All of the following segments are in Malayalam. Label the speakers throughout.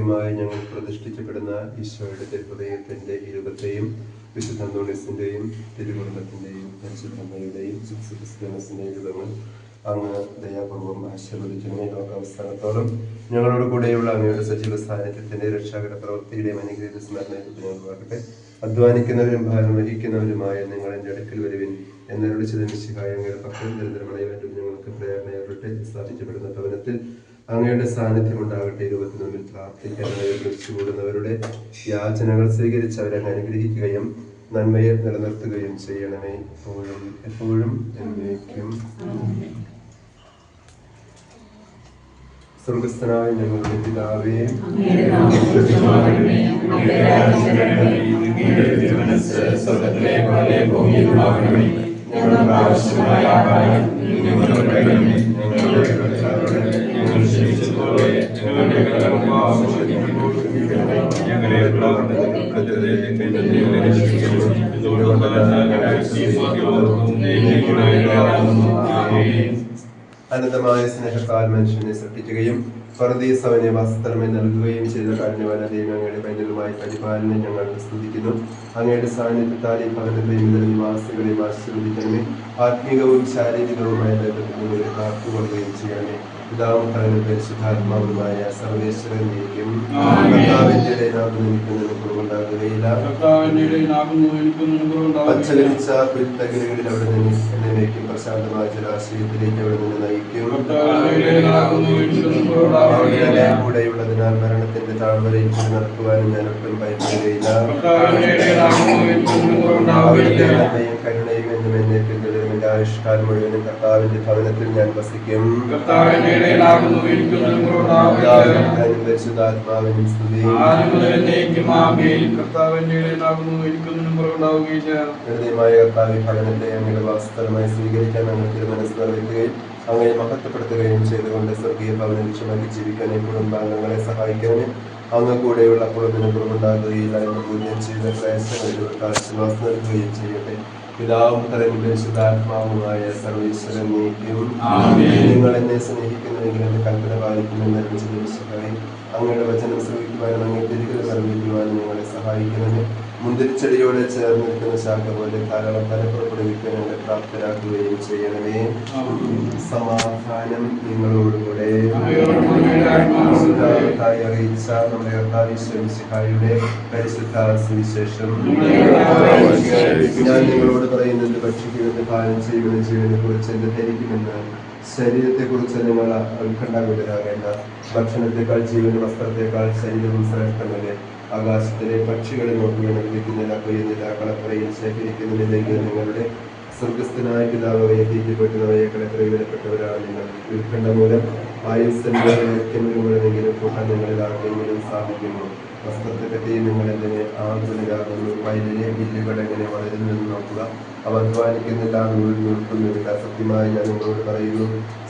Speaker 1: ആദ്യമായി ഞങ്ങൾ പ്രതിഷ്ഠിക്കപ്പെടുന്ന ഈശോയുടെ തിരുഹൃദയത്തിൻ്റെ ഇരുപത്തെയും വിശുദ്ധ അന്തോണീസിൻ്റെയും തിരുകുടുംബത്തിൻ്റെയും പരിശുദ്ധമ്മയുടെയും ക്രിസ്തുമസിൻ്റെയും രൂപങ്ങൾ അങ്ങ് ദയാപൂർവം ആശീർവദിക്കണമേ. ലോകാവസാനത്തോളം ഞങ്ങളോട് കൂടെയുള്ള അങ്ങയുടെ സജീവ സാന്നിധ്യത്തിൻ്റെ രക്ഷാകര പ്രവൃത്തിയുടെയും അനുഗ്രഹീത സ്മരണയാകട്ടെ. അധ്വാനിക്കുന്നവരും ഭാരം വഹിക്കുന്നവരുമായ നിങ്ങൾ എൻ്റെ അടുക്കൽ വരുവിൻ എന്നോട് ചിതമിശിഹായ അങ്ങയുടെ പക്കൽ നിരന്തരമായി വേണ്ടി ഞങ്ങൾക്ക് പ്രേരണയാകട്ടെ. സ്ഥാപിക്കപ്പെടുന്ന ഭവനത്തിൽ അങ്ങയുടെ സാന്നിധ്യം ഉണ്ടാകട്ടെ. രൂപത്തിന് മുമ്പിൽ പ്രാർത്ഥിക്കാനായി വിളിച്ചുകൂടുന്നവരുടെ യാചനകൾ സ്വീകരിച്ച് അവരെ അനുഗ്രഹിക്കുകയും നന്മയെ നിലനിർത്തുകയും ചെയ്യണമേ. എപ്പോഴും എപ്പോഴും എന്നേക്കും. സ്വർഗസ്ഥനായ ഞങ്ങളുടെ പിതാവേ, അനന്തമായ സ്നേഹത്താൽ മനുഷ്യനെ സൃഷ്ടിക്കുകയും പറുദീസ് അവനെ വാസസ്ഥലമായി നൽകുകയും ചെയ്ത കാരുണ്യവാന ദൈവങ്ങളുടെ പൈതലുമായി പരിപാലനം ഞങ്ങൾ സ്തുതിക്കുന്നു. അങ്ങയുടെ സാന്നിധ്യത്താൽ ഈ ഭവനത്തെയും ഇതര നിവാസികളെയും ആശീർവദിക്കണമേ. ആത്മീകവും ശാരീരികവുമായ ബന്ധത്തിൽ കാത്തുകൊള്ളുകയും ചെയ്യണമേ. പിതാവും പുത്രനും പരിശുദ്ധാത്മാവുമായ സർവേശ്വരൻ നീക്കും. കർത്താവിന്റെ കുറവുണ്ടാകുകയില്ല. പച്ചകരിച്ച പുൽത്തകിലുകളിൽ അവിടെ നിന്ന് എന്നേക്കും പ്രശാന്തമായ ജലാശയത്തിലേക്ക് അവിടെ നിന്ന് നയിക്കും. കൂടെയുള്ളതിനാൽ മരണത്തിന്റെ താഴ്വരയിൽ നടക്കുവാനും ഞാൻ ഒട്ടും ഭയപ്പെടുകയില്ല. കരുണയും എന്നും എന്നേക്കും തുടരും. എന്റെ ആയുഷ്കാലം മുഴുവനും കർത്താവിന്റെ ഭവനത്തിൽ ഞാൻ വസിക്കും. പരിശുദ്ധാത്മാവിനും സ്തുതി. ഹൃദയമായ കർത്താവ് ഭവനത്തെ അങ്ങയുടെ വാസസ്ഥലമായി സ്വീകരിക്കാൻ ഞങ്ങൾ തിരുമനസ് നിർവഹിക്കുകയും അങ്ങനെ മഹത്വപ്പെടുത്തുകയും ചെയ്തുകൊണ്ട് സ്വർഗീയ ഭവന ലക്ഷ്യമാക്കി ജീവിക്കാൻ കുടുംബാംഗങ്ങളെ സഹായിക്കാനും അങ്ങ് കൂടെയുള്ളപ്പോൾ അതിന് കുറവുണ്ടാകുകയില്ല എന്ന് പൂജ്യം ചെയ്ത പ്രയാസങ്ങളിൽ ആശ്വാസം നൽകുകയും ചെയ്യട്ടെ. പിതാവും പുത്രനും പരിശുദ്ധാത്മാവുമായ സർവേശ്വരൻ നീക്കും. നിങ്ങൾ എന്നെ സ്നേഹിക്കുന്നുവെങ്കിൽ എന്റെ കൽപ്പന പാലിക്കുമെന്ന് വിശ്വസിക്കുകയും അങ്ങയുടെ വചനം ശ്രമിക്കുവാനും അങ്ങേ തിരികെ നിർമ്മിക്കുവാനും നിങ്ങളെ സഹായിക്കുന്നതിന് മുന്തിരിച്ചെടിയോടെ ചേർന്ന് നിൽക്കുന്ന ശാഖ പോലെ ധാരാളം ഫലപ്പുറപ്പെടുവിക്കാൻ ഞങ്ങളെ പ്രാപ്തരാക്കുകയും ചെയ്യണമേ. സമാധാനം നിങ്ങളോടുകൂടെ. അറിയിച്ച നമ്മുടെ കർത്താവിശ്വമിശിഹായുടെ പരിശുദ്ധ സുവിശേഷം. ഞാൻ നിങ്ങളോട് പറയുന്നത് ഭക്ഷിക്കുമെന്ന് പാലം ചെയ്യുമെന്ന് ജീവനെ കുറിച്ച് എന്ത് ധരിക്കുമെന്ന് ശരീരത്തെ കുറിച്ച് നിങ്ങൾ ഉത്കണ്ഠാകുലരാകേണ്ട. ഭക്ഷണത്തെക്കാൾ ജീവനും വസ്ത്രത്തെക്കാൾ ശരീരവും ശ്രേഷ്ഠമല്ലേ. ആകാശത്തിലെ പക്ഷികളെ നോക്കുകയും വിളിക്കുന്നില്ല, കൊയ്യുന്നില്ല, കളപ്പുറയിൽ ശേഖരിക്കുന്നില്ലെങ്കിൽ നിങ്ങളുടെ സ്വർഗസ്ഥനായ പിതാവ് അവയെ തീറ്റിപ്പെട്ടുന്നവയെ കളപ്പുറ വിലപ്പെട്ടവരാണ് നിങ്ങൾ. ഉത്കണ്ഠ മൂലം ആയുസ്സിന്റെ മുഴുവനെങ്കിലും കൂട്ടാൻ നിങ്ങളിൽ ആർക്കെങ്കിലും സാധിക്കുന്നു. വസ്ത്രത്തെ പറ്റി നിങ്ങൾ എന്തിനെ ആകുലരാകുന്നു? വയലിലെ വില്ലുകൾ എങ്ങനെ വളരുന്നെന്ന് നോക്കുക. അവ അധ്വാനിക്കുന്നില്ല, നൂൽക്കുന്നില്ല. സത്യമായി ഞാൻ നിങ്ങളോട് പറയുന്നു,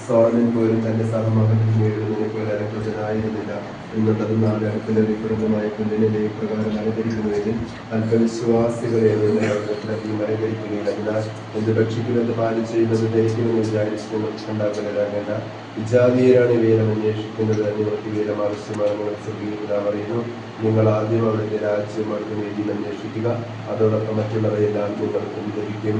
Speaker 1: സോളമൻ പോലും തന്റെ സഹമകത്തിൽ നേടുന്നതിനെ പോലെ അലങ്കൃതനായിരുന്നില്ല. എന്നുള്ളത് നാല് അടുപ്പിലൊരു കുടുംബമായ കുഞ്ഞിനെ പ്രകാരം അലങ്കരിക്കുന്നുവെങ്കിൽ അല്പവിശ്വാസികളെ അധികം അലങ്കരിക്കുകയില്ല. അതിനാൽ എന്ത് ഭക്ഷിക്കുമെന്ന് പാലം ചെയ്യുന്നത് ധരിക്കുമെന്ന് വിചാരിച്ചു കണ്ടാകുലരാകേണ്ട. വിജാതീയരാണ് ഇവയിലും അന്വേഷിക്കുന്നത്. നിങ്ങൾക്ക് ഇവയിലും ആവശ്യമാണ്. നിങ്ങൾ സ്വർഗീയ പറയുന്നു, നിങ്ങൾ ആദ്യം അവിടുത്തെ രാജ്യം അവിടുത്തെ നീതിയിൽ അന്വേഷിക്കുക, അതോടൊപ്പം മറ്റുള്ളവയെല്ലാം നിങ്ങൾക്ക് ലഭിക്കും.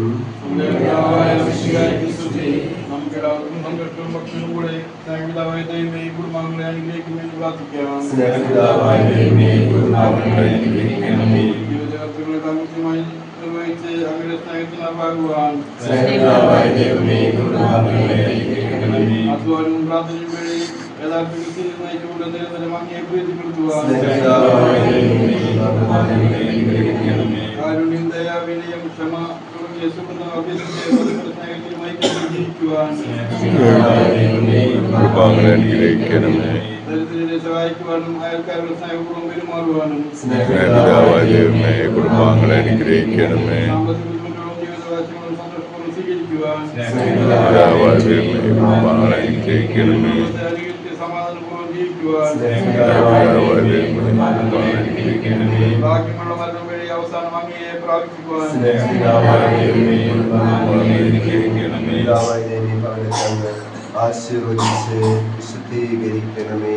Speaker 2: സഹായിക്കുവാനും അയൽക്കാരുടെ സ്നേഹപൂർവ്വം പെരുമാറുവാനും
Speaker 3: കുടുംബാംഗങ്ങളെ അനുഗ്രഹിക്കണമേ.
Speaker 2: ജീവിതവാക്യങ്ങളും സന്തോഷപൂർവ്വം സ്വീകരിക്കുവാൻ
Speaker 3: കുടുംബാംഗങ്ങളെ അനുഗ്രഹിക്കണമേ.
Speaker 2: സമാധാനപൂർവ്വം ജീവിക്കുവാൻ ഭാഗ്യമുള്ള മരണം വഴി അവസാനം അങ്ങയെ പ്രാപിക്കുവാൻ
Speaker 1: ആശീർവദിച്ച് വിശുദ്ധീകരിക്കണമേ.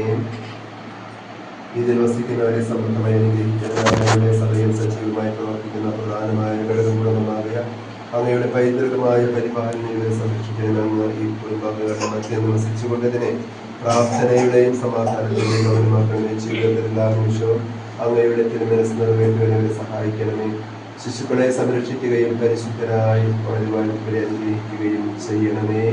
Speaker 1: ഇതിൽ വസിക്കുന്നവരെ സമൃദ്ധമായി അനുഗ്രഹിക്കുന്ന സഭയിൽ സജീവമായി പ്രവർത്തിക്കുന്ന പ്രധാനമായ ഘടകഗുണമാകുക അങ്ങയുടെ പൈതൃകമായ പരിപാലന ഇവരെ സംരക്ഷിക്കണമെന്ന് ഈ കുടുംബാംഗങ്ങളുടെ മധ്യം വസിച്ചുകൊണ്ടതിനെ പ്രാർത്ഥനയുടെയും സമാധാനത്തിന്റെയും ഗൗരവമാക്കണമേ. ജീവിതത്തിൽ എല്ലാ നിമിഷവും അങ്ങയുടെ തിരുമനസ് നിറവേറ്റുവാൻ ഇവരെ സഹായിക്കണമേ. ശിശുക്കളെ സംരക്ഷിക്കുകയും പരിശുദ്ധരായി ഇവരെ അനുഗ്രഹിക്കുകയും ചെയ്യണമേ.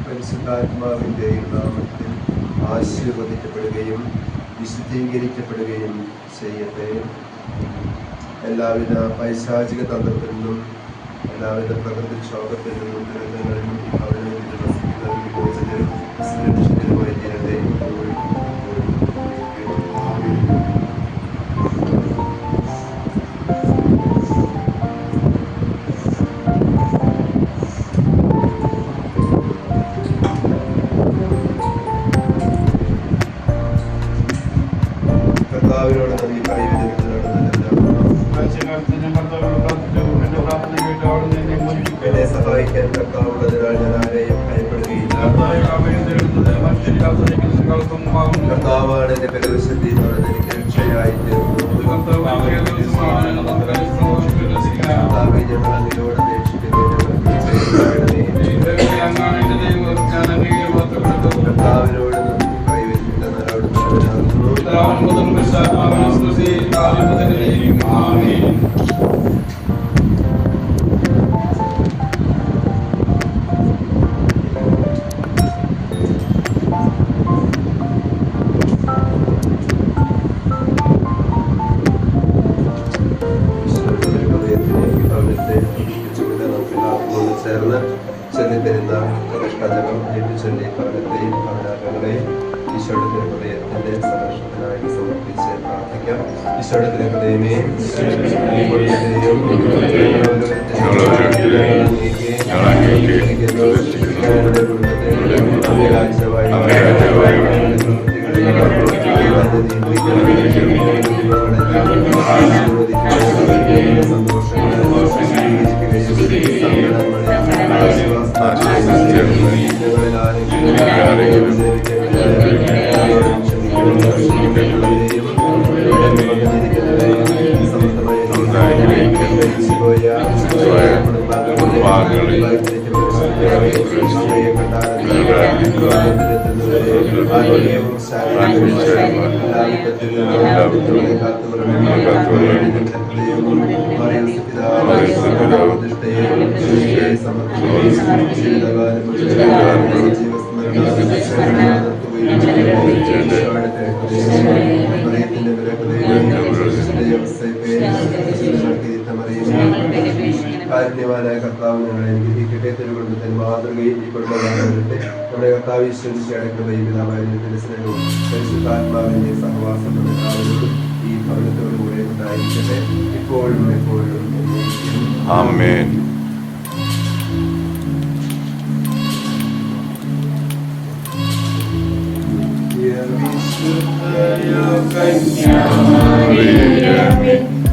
Speaker 1: പരിശുദ്ധാത്മാവിന്റെയും നാമത്തിൽ ആശീർവദിക്കപ്പെടുകയും വിശുദ്ധീകരിക്കപ്പെടുകയും ചെയ്യട്ടെ. എല്ലാവിധ പൈശാചിക തന്ത്രത്തിൽ നിന്നും എല്ലാവിധ പ്രകൃതിക്ഷോഭത്തിൽ നിന്നും ദുരന്തങ്ങളിൽ നിന്നും ഭവനത്തിൽ വസിക്കുന്നവരും സുരക്ഷിതരുമായി തീരട്ടെ. കർത്താവിനോട് നന്ദി പറയുന്നതിന് എന്നെ സഹായിക്കാൻ കർത്താവുള്ളതിനാൽ ഞാൻ ആരെയും ഭയപ്പെടുകയില്ല. കർത്താവാണ് എന്റെ ബലവിശുദ്ധി, എനിക്ക് രക്ഷയായി തീർന്നു. കർത്താവെ, ഞങ്ങൾ അതിനോട് അപേക്ഷിക്കുന്നു. കർത്താവിനോട് നന്ദി കൈവരിക്കുന്ന ചേർന്ന് ചൊല്ലിത്തരുന്ന പ്രതിഷ്ഠാജനം ചൊല്ലി ഭവനത്തെയും ഭവനാംഗങ്ങളെയും ഈശോയുടെ ഹൃദയത്തിന്റെ സംരക്ഷണത്തിനായി സമർപ്പിച്ച് പ്രാർത്ഥിക്കാം. ഈശോയുടെ ഹൃദയമേ, കാരുണ്യവാനായ കർത്താവ് ഞങ്ങളെ അനുഗ്രഹിക്കട്ടെ. തിരുവനന്തപുരത്തിന് മാതൃകയിൽ ഈ കുടുംബകാലത്തെ നമ്മുടെ കർത്താവ് ഈശ്വരയുടെ കൃപയും പിതാവായ സ്നേഹവും പരിശുദ്ധാത്മാവിന്റെ സഹവാസം എല്ലാവരോടും ഈ ഭവനത്തോടുകൂടെ ഉണ്ടായിരിക്കട്ടെ, ഇപ്പോഴും എപ്പോഴും.
Speaker 3: ആമേൻ.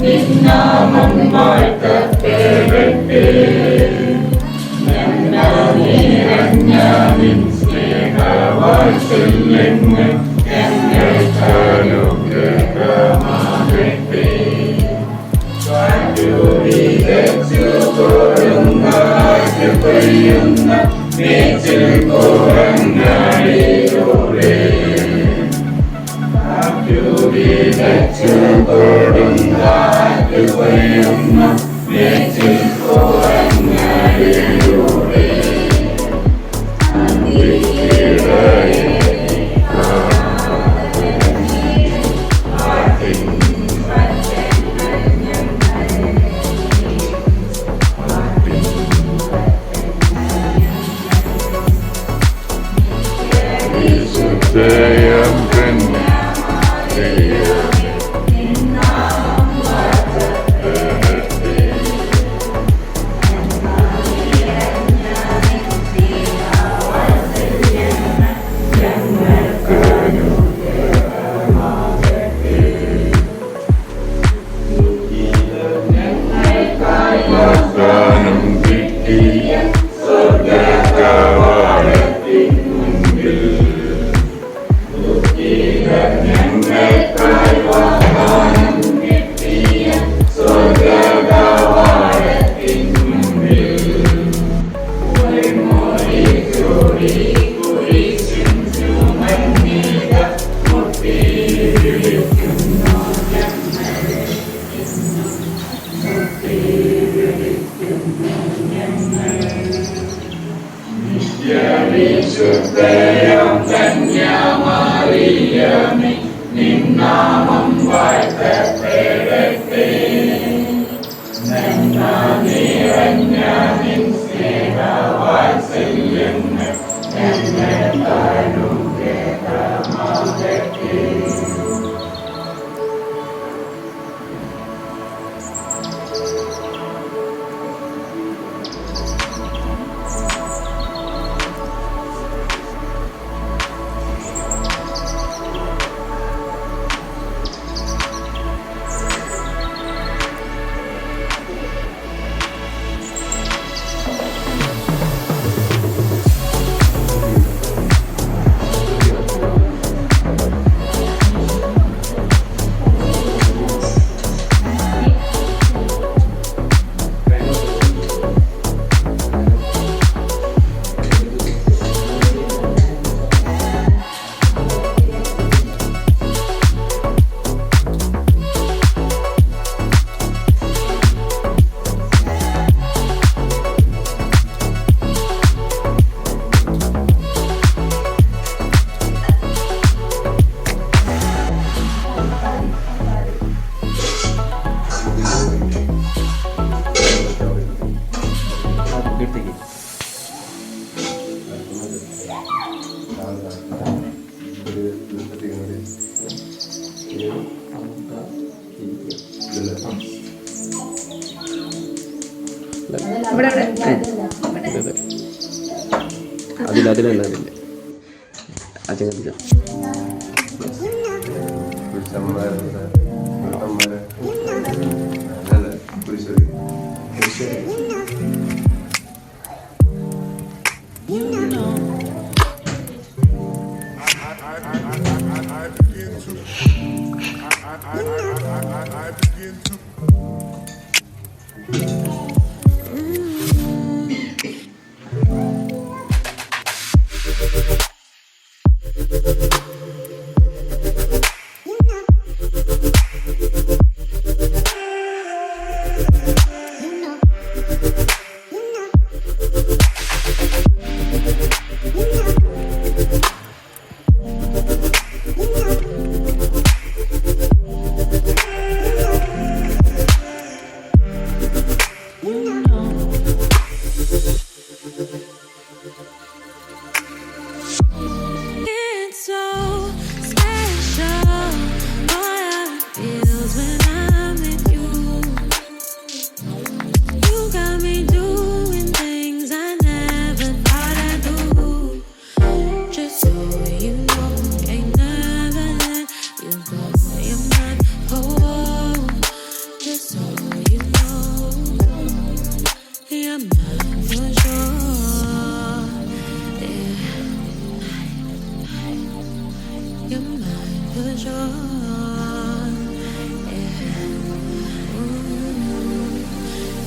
Speaker 4: നിന്നാമം വാഴ്ത്തപ്പെടട്ടെ. നിറഞ്ഞ നിൻ സ്നേഹവാത്സല്യങ്ങൾ ഞങ്ങൾക്ക് അനുഗ്രഹമാകട്ടെ. കാറ്റുവിതച്ചു കൊടുങ്കാറ്റ് പെയ്യുന്ന മേച്ചിൽ പുറങ്ങളിലൂടെ വിതച്ചു കൊടുങ്കാറ്റ് പെയ്യുന്ന മേച്ചിൽ പുറങ്ങളിലൂടെ
Speaker 3: Amen.
Speaker 5: അതിലല്ല അതില്ല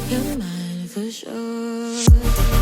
Speaker 6: You're mine for sure.